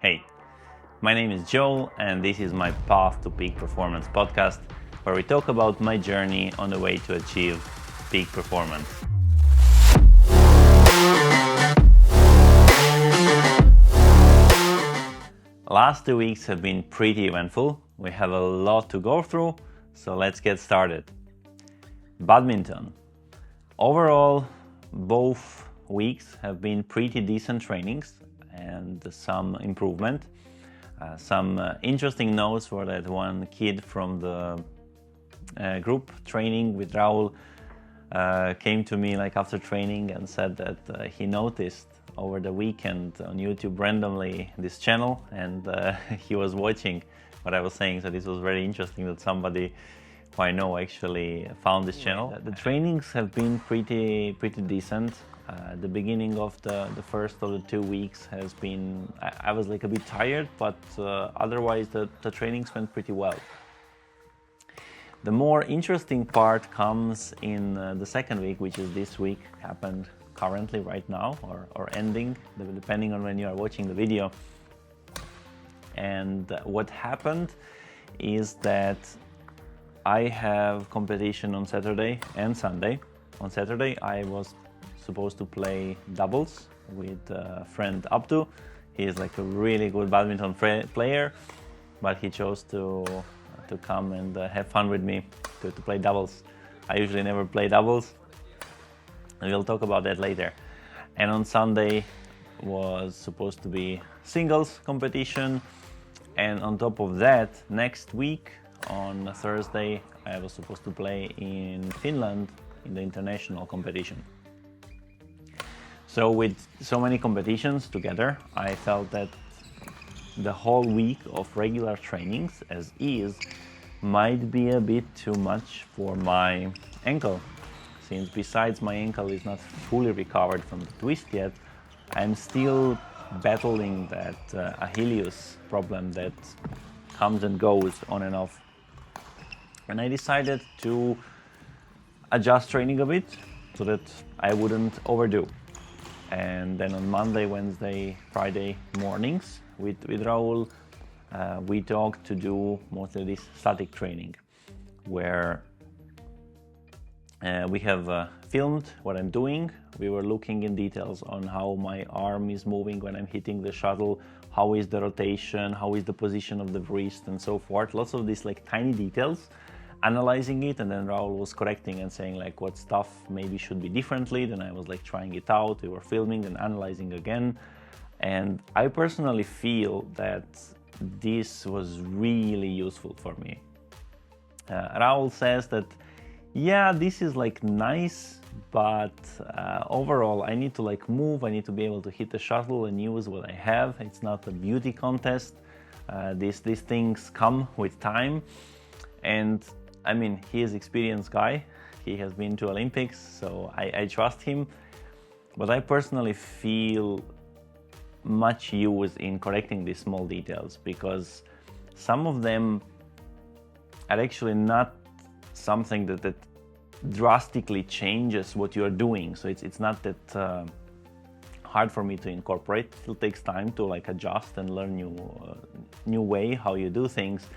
Hey, my name is Joel, and this is my Path to Peak Performance podcast, where we talk about my journey on the way to achieve peak performance. Last 2 weeks have been pretty eventful. We have a lot to go through, so let's get started. Badminton. Overall, both weeks have been pretty decent trainings and some improvement. Some interesting notes were that one kid from the group training with Raul came to me like after training and said that he noticed over the weekend on YouTube randomly this channel, and he was watching what I was saying. So this was very interesting that somebody who I know actually found this channel. The trainings have been pretty decent. The beginning of the first of the 2 weeks has been, I was like a bit tired, but otherwise the trainings went pretty well. The more interesting part comes in the second week, which is this week, happened currently right now or ending, depending on when you are watching the video. And what happened is that I have competition on Saturday and Sunday. On Saturday I was supposed to play doubles with a friend Abdu. He is like a really good badminton player, but he chose to come and have fun with me to play doubles. I usually never play doubles, and we'll talk about that later. And on Sunday was supposed to be singles competition, and on top of that, next week on Thursday I was supposed to play in Finland in the international competition. So with so many competitions together, I felt that the whole week of regular trainings as is might be a bit too much for my ankle, since besides my ankle is not fully recovered from the twist yet, I'm still battling that Achilles problem that comes and goes on and off. And I decided to adjust training a bit so that I wouldn't overdo. And then on Monday, Wednesday, Friday mornings with Raul, we talked to do mostly this static training, where we have filmed what I'm doing. We were looking in details on how my arm is moving when I'm hitting the shuttle, how is the rotation, how is the position of the wrist, and so forth. Lots of these like tiny details, analyzing it, and then Raul was correcting and saying like what stuff maybe should be differently. Then I was like trying it out. We were filming and analyzing again, and I personally feel that this was really useful for me. Raul says that yeah, this is like nice, but overall I need to like move, I need to be able to hit the shuttle and use what I have. It's not a beauty contest. These things come with time, and I mean, he is an experienced guy. He has been to Olympics, so I trust him. But I personally feel much use in correcting these small details, because some of them are actually not something that drastically changes what you are doing. So it's not that hard for me to incorporate. It still takes time to like adjust and learn new way how you do things.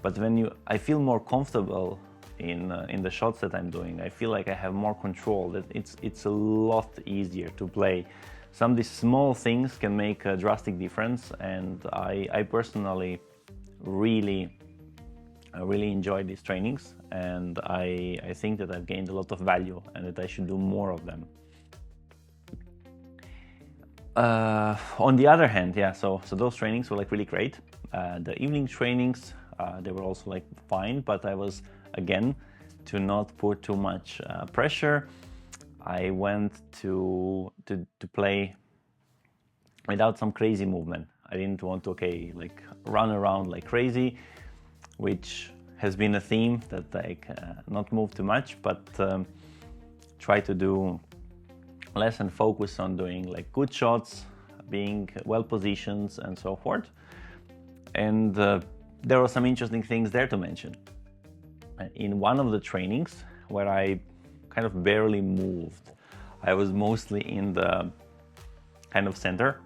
But when I feel more comfortable in the shots that I'm doing, I feel like I have more control. That it's a lot easier to play. Some of these small things can make a drastic difference, and I personally really enjoy these trainings, and I think that I've gained a lot of value and that I should do more of them. On the other hand, yeah, so those trainings were like really great. The evening trainings, they were also like fine, but I was, again, to not put too much pressure, I went to play without some crazy movement. I didn't want to like run around like crazy, which has been a theme, that like not move too much, but try to do less and focus on doing like good shots, being well positioned and so forth. And there were some interesting things there to mention. In one of the trainings where I kind of barely moved, I was mostly in the kind of center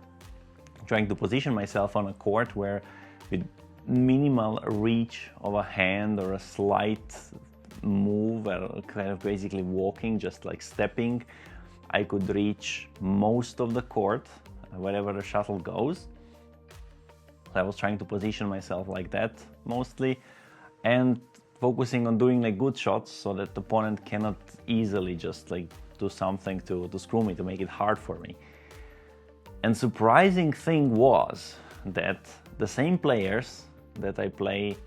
trying to position myself on a court where with minimal reach of a hand or a slight move, or kind of basically walking, just like stepping, I could reach most of the court wherever the shuttle goes. I was trying to position myself like that mostly, and focusing on doing like good shots so that the opponent cannot easily just like do something to screw me, to make it hard for me. And surprising thing was that the same players that I played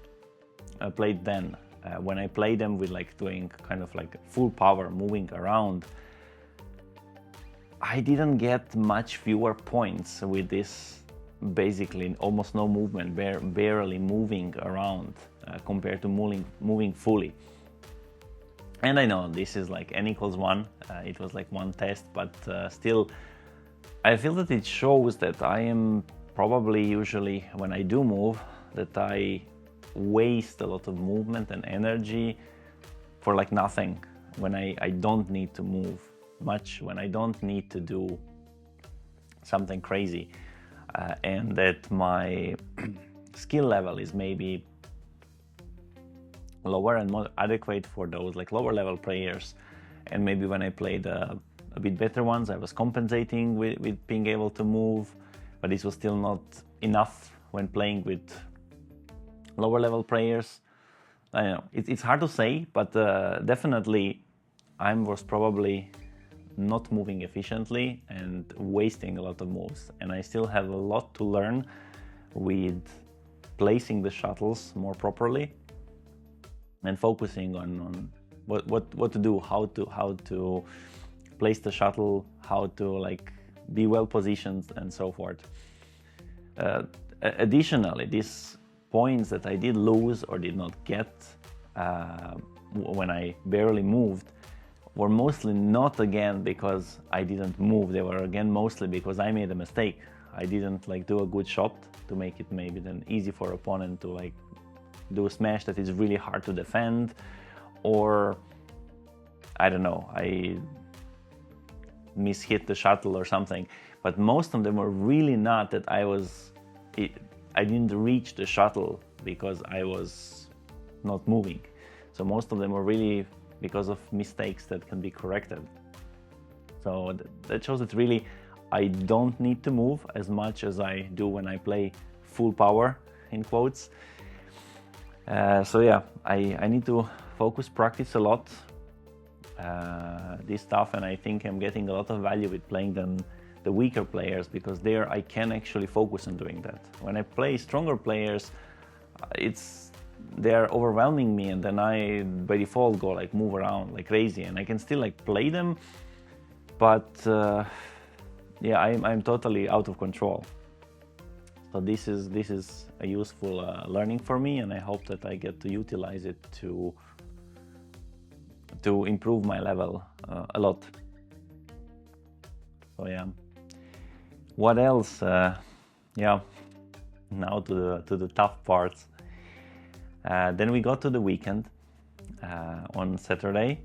then, when I played them with like doing kind of like full power, moving around, I didn't get much fewer points with this basically almost no movement, barely moving around compared to moving fully. And I know this is like n=1, it was like one test, but still I feel that it shows that I am probably usually, when I do move, that I waste a lot of movement and energy for like nothing, when I don't need to move much, when I don't need to do something crazy, and that my skill level is maybe lower and more adequate for those like lower level players. And maybe when I played a bit better ones, I was compensating with being able to move, but this was still not enough when playing with lower level players. I don't know, it's hard to say, but definitely I was probably not moving efficiently and wasting a lot of moves. And I still have a lot to learn with placing the shuttles more properly and focusing on what to do, how to place the shuttle, how to like be well positioned and so forth. Additionally, these points that I did lose or did not get when I barely moved were mostly not again because I didn't move. They were again mostly because I made a mistake. I didn't like do a good shot to make it maybe then easy for opponent to like do a smash that is really hard to defend, or I don't know, I mishit the shuttle or something. But most of them were really not that I didn't reach the shuttle because I was not moving. So most of them were really because of mistakes that can be corrected. So that shows that really I don't need to move as much as I do when I play full power, in quotes. So yeah, I need to focus, practice a lot this stuff, and I think I'm getting a lot of value with playing the weaker players, because there I can actually focus on doing that. When I play stronger players, they're overwhelming me, and then I by default go like move around like crazy, and I can still like play them, but yeah, I'm totally out of control. So this is a useful learning for me, and I hope that I get to utilize it to improve my level a lot. So yeah, what else? Yeah, now to the tough parts. Then we got to the weekend on Saturday.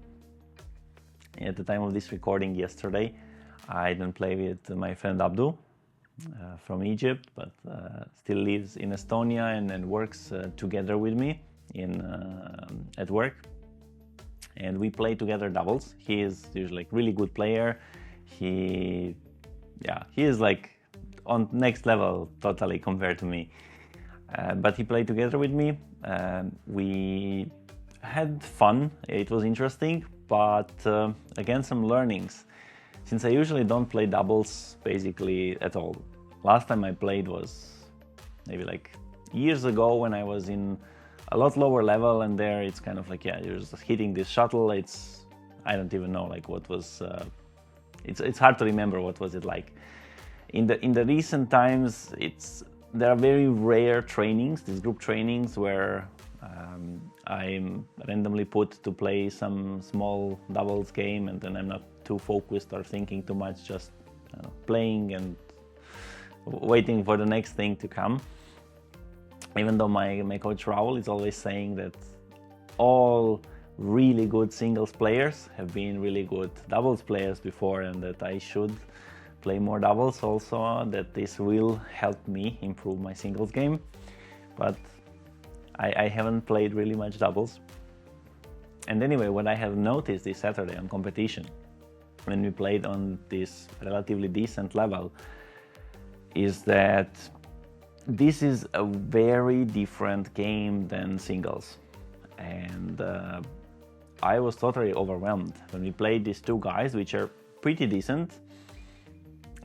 At the time of this recording yesterday, I didn't play with my friend Abdu from Egypt, but still lives in Estonia and works together with me at work. And we play together doubles. He is usually like really good player. He is like on next level totally compared to me. But he played together with me. We had fun. It was interesting, but again, some learnings. Since I usually don't play doubles basically at all. Last time I played was maybe like years ago when I was in a lot lower level, and there it's kind of like, yeah, you're just hitting this shuttle. I don't even know like what was, it's hard to remember what was it like. In the recent times, there are very rare trainings, these group trainings where I'm randomly put to play some small doubles game, and then I'm not too focused or thinking too much, just playing and waiting for the next thing to come. Even though my coach Raul is always saying that all really good singles players have been really good doubles players before, and that I should play more doubles also, that this will help me improve my singles game. But I haven't played really much doubles. And anyway, what I have noticed this Saturday on competition, when we played on this relatively decent level, is that this is a very different game than singles. And I was totally overwhelmed when we played these two guys, which are pretty decent,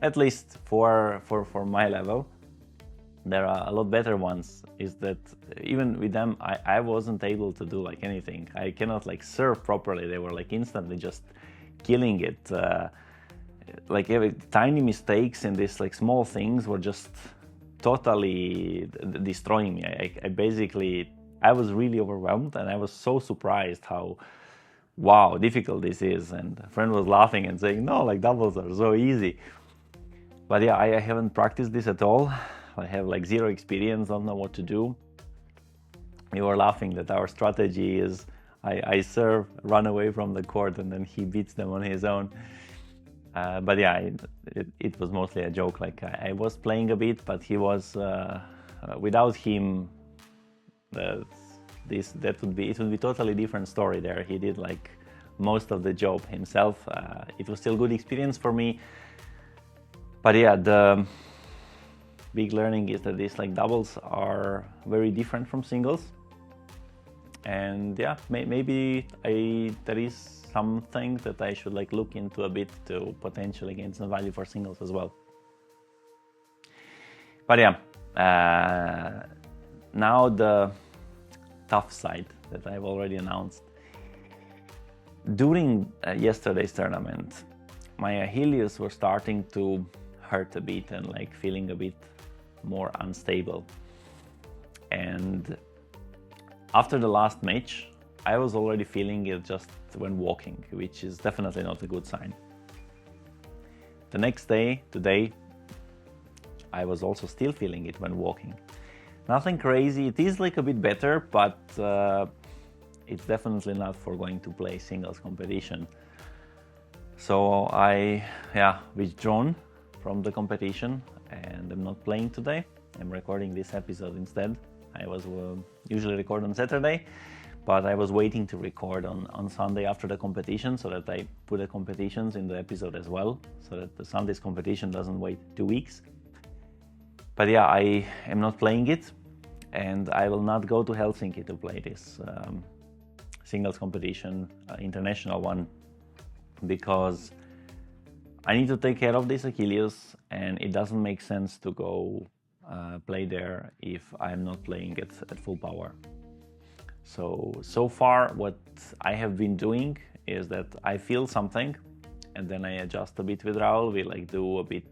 at least for my level. There are a lot better ones. Is that even with them, I wasn't able to do like anything. I cannot like serve properly. They were like instantly just killing it. Like every tiny mistakes in these like small things were just totally destroying me. I was really overwhelmed, and I was so surprised how wow difficult this is. And a friend was laughing and saying, no, like doubles are so easy. But yeah, I haven't practiced this at all. I have like zero experience, don't know what to do. We were laughing that our strategy is I serve, run away from the court, and then he beats them on his own. But yeah, it was mostly a joke. Like I was playing a bit, but he was without him. It would be totally different story there. He did like most of the job himself. It was still good experience for me. But yeah, the big learning is that these like doubles are very different from singles. And yeah, maybe there is something that I should like look into a bit to potentially gain some value for singles as well. But yeah, now the tough side that I've already announced. During yesterday's tournament, my Achilles were starting to hurt a bit and like feeling a bit more unstable. And after the last match, I was already feeling it just when walking, which is definitely not a good sign. The next day, today, I was also still feeling it when walking. Nothing crazy, it is like a bit better, but it's definitely not for going to play singles competition. So I withdrawn from the competition, and I'm not playing today. I'm recording this episode instead. I was usually record on Saturday, but I was waiting to record on Sunday after the competition, so that I put the competitions in the episode as well, so that the Sunday's competition doesn't wait 2 weeks. But yeah, I am not playing it, and I will not go to Helsinki to play this singles competition, international one, because I need to take care of this Achilles, and it doesn't make sense to go play there if I'm not playing it at full power. So far what I have been doing is that I feel something, and then I adjust a bit with Raul. We like do a bit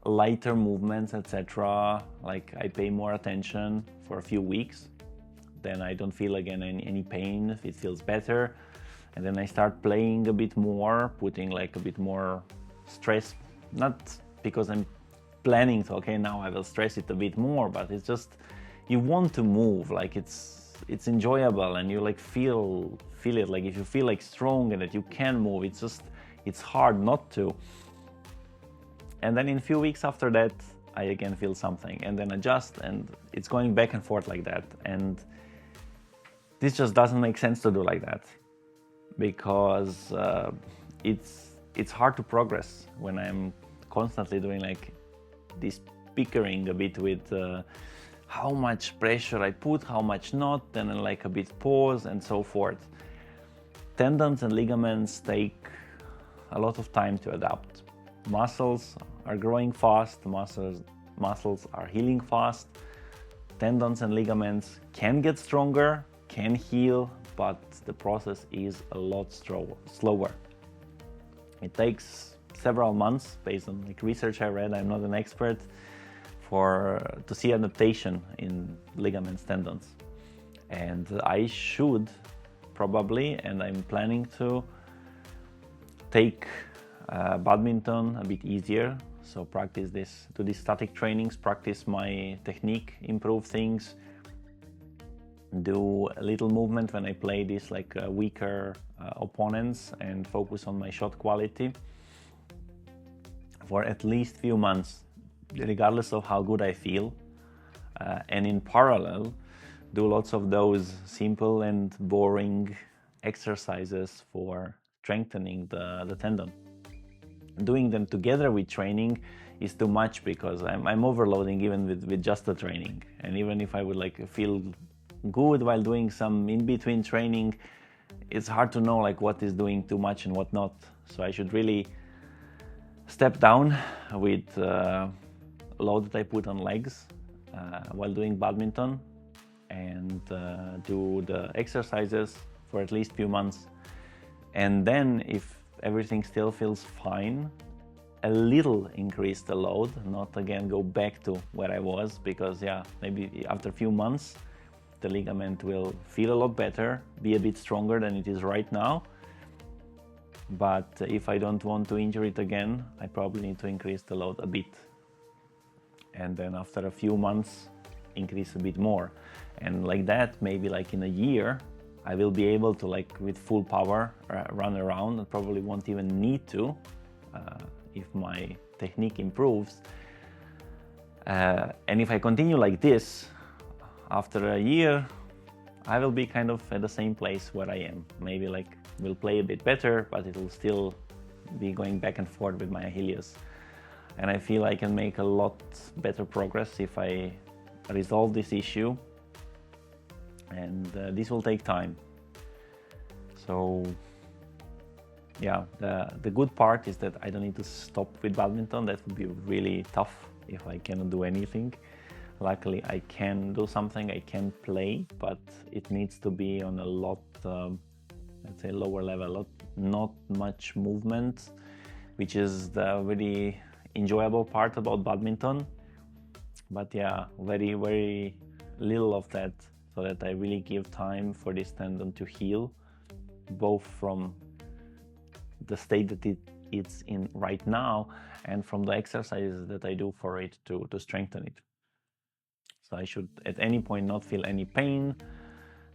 lighter movements, etc. Like I pay more attention for a few weeks, then I don't feel again any pain. It feels better. And then I start playing a bit more, putting like a bit more stress, not because I'm planning to, okay, now I will stress it a bit more, but it's just, you want to move, like it's enjoyable, and you like feel it, like if you feel like strong and that you can move, it's hard not to. And then in a few weeks after that, I again feel something, and then adjust, and it's going back and forth like that. And this just doesn't make sense to do like that, because it's hard to progress when I'm constantly doing like this pickering a bit with how much pressure I put, how much not, then like a bit pause and so forth. Tendons and ligaments take a lot of time to adapt. Muscles are growing fast, muscles are healing fast. Tendons and ligaments can get stronger, can heal, but the process is a lot slower. It takes several months, based on like research I read, I'm not an expert, to see adaptation in ligaments, tendons. And I should probably, and I'm planning to, take badminton a bit easier. So practice this, do these static trainings, practice my technique, improve things, do a little movement when I play these like weaker opponents, and focus on my shot quality for at least few months, regardless of how good I feel, and in parallel do lots of those simple and boring exercises for strengthening the tendon. Doing them together with training is too much because I'm overloading even with just the training. And even if I would like feel good while doing some in-between training, it's hard to know like what is doing too much and what not. So I should really step down with load that I put on legs while doing badminton, and do the exercises for at least few months. And then if everything still feels fine, a little increase the load, not again go back to where I was, because yeah, maybe after a few months the ligament will feel a lot better, be a bit stronger than it is right now. But if I don't want to injure it again, I probably need to increase the load a bit. And then after a few months, increase a bit more. And like that, maybe like in a year, I will be able to like with full power run around and probably won't even need to if my technique improves. And if I continue like this, after a year, I will be kind of at the same place where I am. Maybe like will play a bit better, but it will still be going back and forth with my Achilles. And I feel I can make a lot better progress if I resolve this issue. And this will take time. So yeah, the good part is that I don't need to stop with badminton. That would be really tough if I cannot do anything. Luckily, I can do something, I can play, but it needs to be on a lot, let's say lower level, not much movement, which is the really enjoyable part about badminton. But yeah, very, very little of that, so that I really give time for this tendon to heal, both from the state that it's in right now and from the exercises that I do for it to strengthen it. So I should at any point not feel any pain,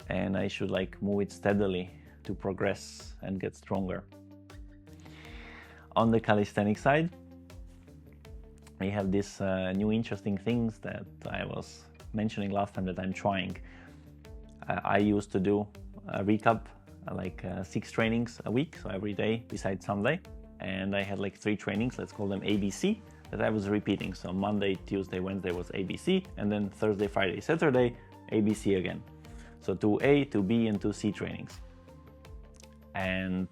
and I should like move it steadily to progress and get stronger. On the calisthenics side, we have these new interesting things that I was mentioning last time that I'm trying. I used to do a recap, like 6 trainings a week, so every day besides Sunday. And I had like 3 trainings, let's call them ABC, that I was repeating. So Monday, Tuesday, Wednesday was ABC, and then Thursday, Friday, Saturday, ABC again. So 2A, 2B, and 2C trainings. And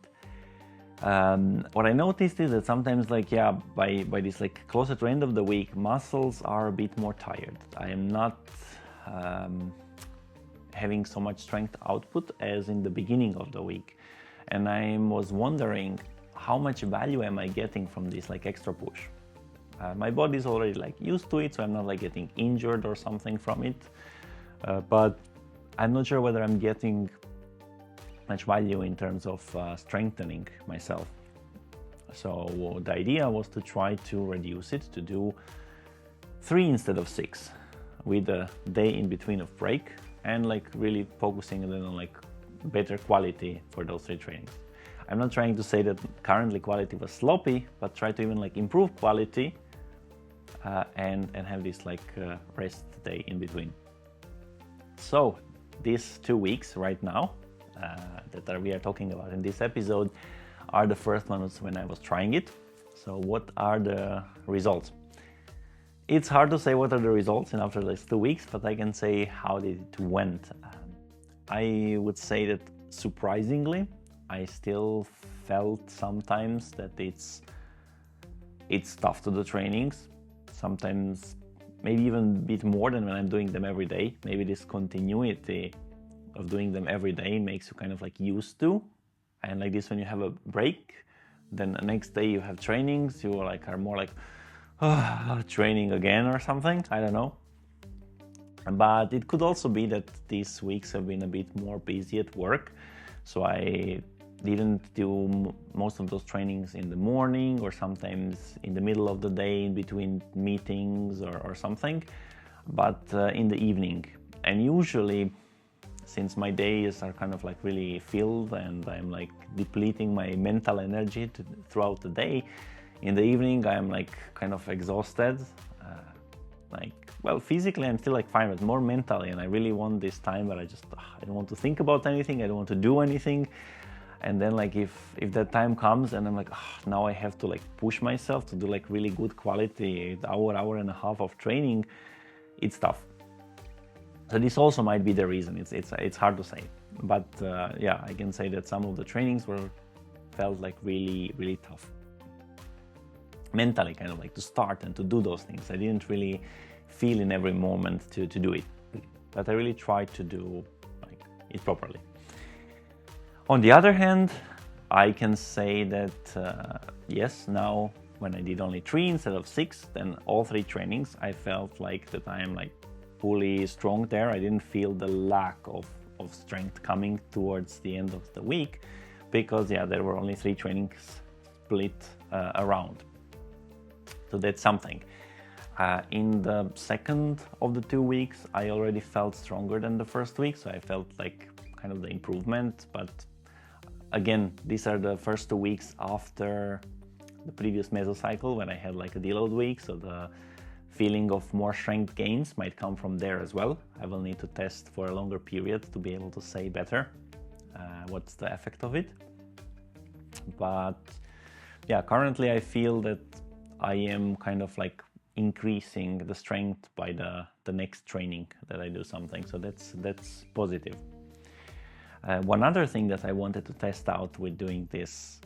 what I noticed is that sometimes, like, yeah, by this like closer to end of the week, muscles are a bit more tired. I am not having so much strength output as in the beginning of the week. And I was wondering how much value am I getting from this like extra push. My body is already like used to it, so I'm not like getting injured or something from it. But I'm not sure whether I'm getting much value in terms of strengthening myself. So the idea was to try to reduce it, to do 3 instead of 6, with a day in between of break, and like really focusing then on like better quality for those 3 trainings. I'm not trying to say that currently quality was sloppy, but try to even like improve quality and have this like rest day in between. So these 2 weeks right now that we are talking about in this episode are the first ones when I was trying it. So what are the results? It's hard to say what are the results in after these 2 weeks, but I can say how it went. I would say that surprisingly, I still felt sometimes that it's tough to do trainings. Sometimes maybe even a bit more than when I'm doing them every day. Maybe this continuity of doing them every day makes you kind of like used to. And like this, when you have a break, then the next day you have trainings, you are more like, training again or something, I don't know. But it could also be that these weeks have been a bit more busy at work, so I didn't do most of those trainings in the morning, or sometimes in the middle of the day in between meetings or something, but in the evening. And usually, since my days are kind of like really filled and I'm like depleting my mental energy throughout the day, In the evening, I'm like kind of exhausted. Well, physically I'm still like fine, but more mentally, and I really want this time where I don't want to think about anything, I don't want to do anything. And then like if that time comes and I'm like, now I have to like push myself to do like really good quality hour and a half of training, it's tough. So this also might be the reason. It's hard to say, but yeah, I can say that some of the trainings felt like really tough mentally, kind of like to start and to do those things. I didn't really feel in every moment to do it, but I really tried to do like it properly. On the other hand, I can say that yes, now when I did only 3 instead of 6, then all 3 trainings, I felt like that I am like fully strong there. I didn't feel the lack of strength coming towards the end of the week, because yeah, there were only 3 trainings split around. So that's something. In the second of the 2 weeks, I already felt stronger than the first week, so I felt like kind of the improvement. But again, these are the first 2 weeks after the previous mesocycle when I had like a deload week, so the feeling of more strength gains might come from there as well. I will need to test for a longer period to be able to say better what's the effect of it. But yeah, currently I feel that I am kind of like increasing the strength by the next training that I do something, so that's positive. One other thing that I wanted to test out with doing this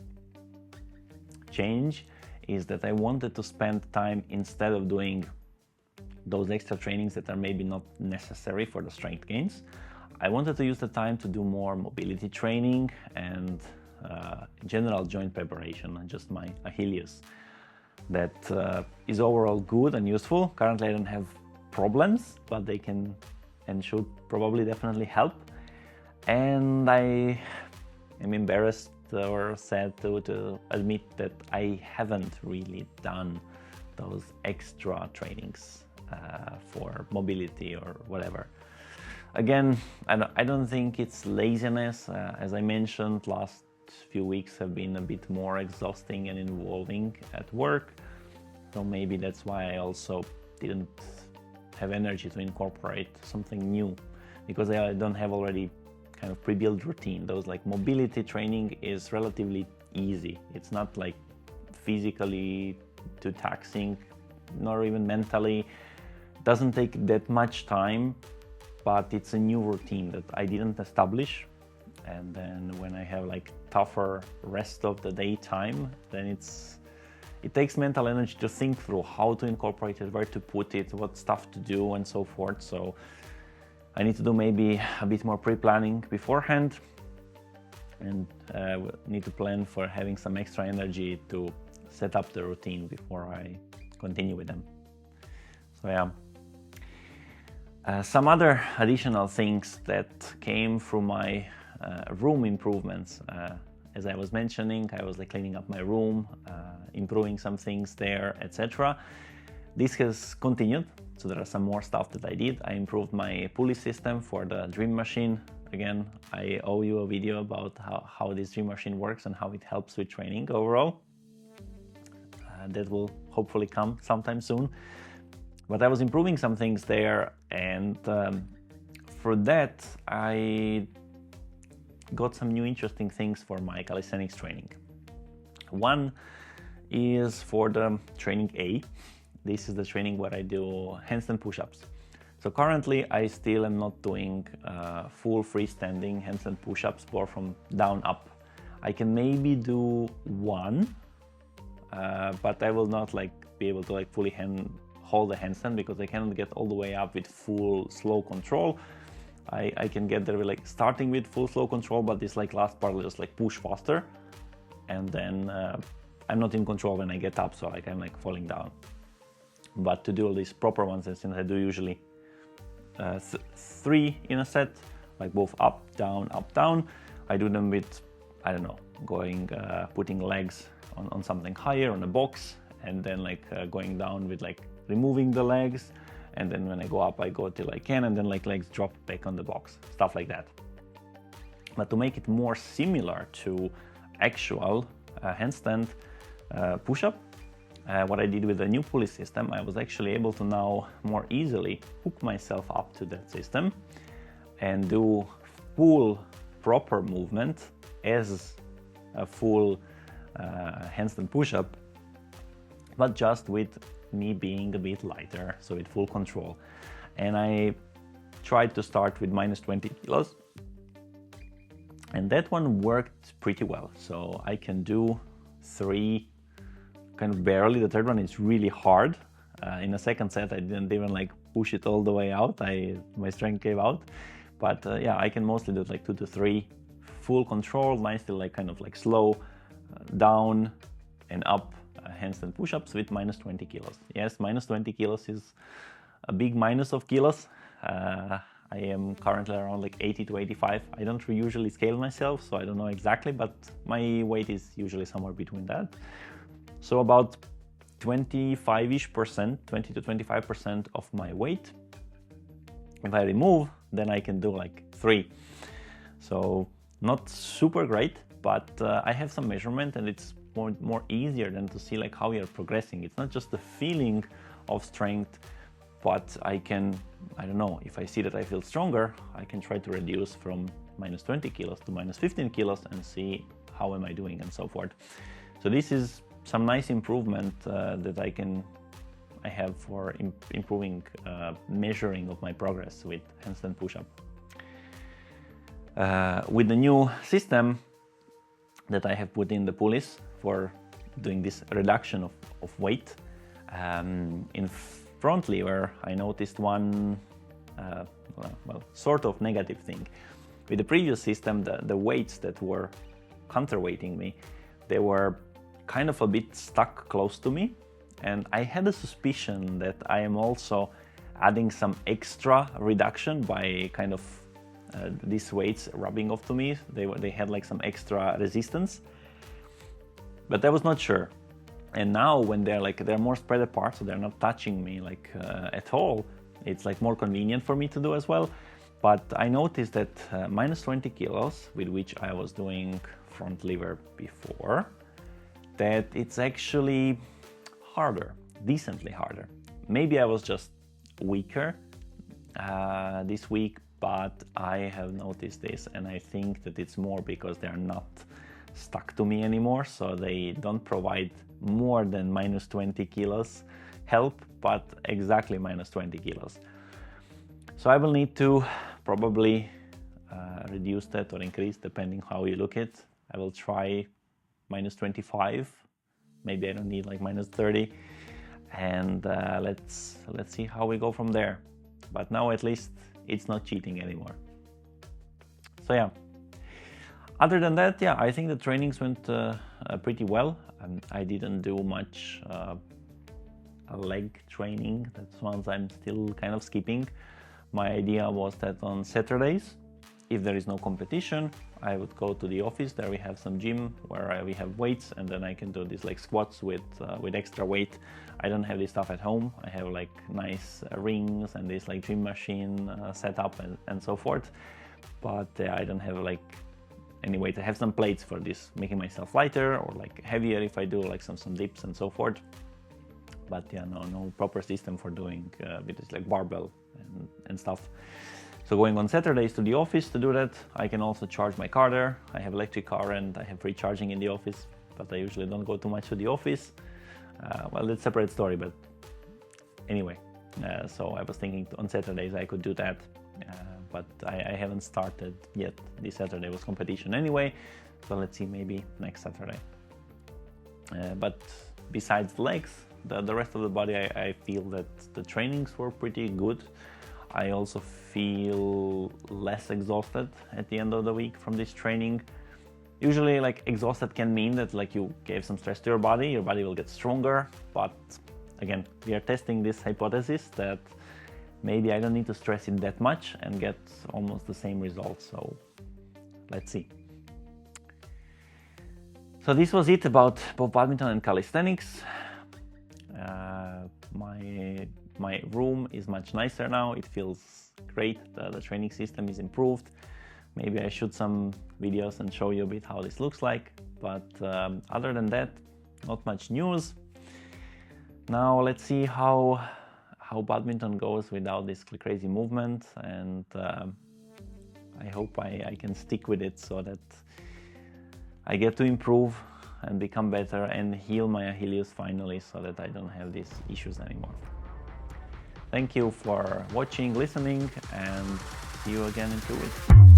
change is that I wanted to spend time, instead of doing those extra trainings that are maybe not necessary for the strength gains, I wanted to use the time to do more mobility training and general joint preparation and just my Achilles. That is overall good and useful. Currently I don't have problems, but they can and should probably definitely help. And I am embarrassed or sad to admit that I haven't really done those extra trainings for mobility or whatever. Again, I don't think it's laziness. As I mentioned, last few weeks have been a bit more exhausting and involving at work, so maybe that's why I also didn't have energy to incorporate something new, because I don't have already kind of pre-built routine. Those like mobility training is relatively easy. It's not like physically too taxing, nor even mentally. It doesn't take that much time, but it's a new routine that I didn't establish. And then when I have like tougher rest of the day time, then it takes mental energy to think through how to incorporate it, where to put it, what stuff to do, and so forth. So I need to do maybe a bit more pre-planning beforehand, and need to plan for having some extra energy to set up the routine before I continue with them. So yeah. Some other additional things that came through my room improvements. As I was mentioning, I was like cleaning up my room, improving some things there, etc. This has continued, so there are some more stuff that I did. I improved my pulley system for the Dream Machine. Again, I owe you a video about how this Dream Machine works and how it helps with training overall. That will hopefully come sometime soon. But I was improving some things there, and for that I got some new interesting things for my calisthenics training. One is for the training A. This is the training where I do handstand push-ups. So currently I still am not doing full freestanding handstand push-ups, more from down up. I can maybe do one, but I will not like be able to like fully hold the handstand, because I cannot get all the way up with full slow control. I can get there with like starting with full slow control, but this like last part will just like push faster, and then I'm not in control when I get up, so like I'm like falling down. But to do all these proper ones, since I do usually 3 in a set, like both up, down, I do them with, I don't know, going putting legs on something higher on a box, and then like going down with like removing the legs, and then when I go up I go till I can, and then like legs drop back on the box, stuff like that. But to make it more similar to actual handstand push-up, what I did with the new pulley system, I was actually able to now more easily hook myself up to that system and do full proper movement as a full handstand push-up, but just with me being a bit lighter, so with full control. And I tried to start with minus 20 kilos, and that one worked pretty well. So I can do 3 kind of barely. The third one is really hard. In the second set I didn't even like push it all the way out. My strength gave out. But yeah, I can mostly do like 2 to 3 full control, nicely like kind of like slow down and up handstand push-ups with minus 20 kilos. Yes, minus 20 kilos is a big minus of kilos. I am currently around like 80 to 85. I don't usually scale myself, so I don't know exactly, but my weight is usually somewhere between that. So about 25-ish%, 20 to 25% of my weight. If I remove, then I can do like 3. So not super great, but I have some measurement, and it's more easier than to see like how you're progressing. It's not just the feeling of strength, but I don't know, if I see that I feel stronger, I can try to reduce from minus 20 kilos to minus 15 kilos and see how am I doing and so forth. So this is some nice improvement that I have for improving measuring of my progress with handstand push-up. With the new system that I have put in the pulleys for doing this reduction of weight, in front lever I noticed one sort of negative thing. With the previous system, the weights that were counterweighting me, they were kind of a bit stuck close to me, and I had a suspicion that I am also adding some extra reduction by kind of these weights rubbing off to me. They had like some extra resistance, but I was not sure. And now when they're more spread apart, so they're not touching me like at all, it's like more convenient for me to do as well. But I noticed that minus 20 kilos, with which I was doing front lever before, that it's actually harder, decently harder. Maybe I was just weaker this week, but I have noticed this, and I think that it's more because they're not stuck to me anymore, so they don't provide more than minus 20 kilos help, but exactly minus 20 kilos. So I will need to probably reduce that or increase, depending how you look at it. I will try minus 25, maybe I don't need like minus 30, and let's see how we go from there. But now at least it's not cheating anymore. So yeah, other than that, yeah, I think the trainings went pretty well. I didn't do much leg training. That's ones I'm still kind of skipping. My idea was that on Saturdays, if there is no competition, I would go to the office. There we have some gym where we have weights, and then I can do these like squats with extra weight. I don't have this stuff at home. I have like nice rings and this like gym machine set up and so forth. But I don't have like any weight. I have some plates for this, making myself lighter or like heavier if I do like some dips and so forth. But yeah, no proper system for doing with this like barbell and stuff. So going on Saturdays to the office to do that, I can also charge my car there. I have electric car and I have free charging in the office, but I usually don't go too much to the office. Well, it's a separate story, but anyway. So I was thinking on Saturdays I could do that, but I haven't started yet. This Saturday was competition anyway, so let's see, maybe next Saturday. But besides the legs, the rest of the body, I feel that the trainings were pretty good. I also feel less exhausted at the end of the week from this training. Usually like exhausted can mean that like you gave some stress to your body will get stronger, but again, we are testing this hypothesis that maybe I don't need to stress it that much and get almost the same results, so let's see. So this was it about both badminton and calisthenics. My room is much nicer now. It feels great. The training system is improved. Maybe I shoot some videos and show you a bit how this looks like. But other than that, not much news. Now let's see how badminton goes without this crazy movement, and I hope I can stick with it so that I get to improve and become better and heal my Achilles finally, so that I don't have these issues anymore. Thank you for watching, listening, and see you again in 2 weeks.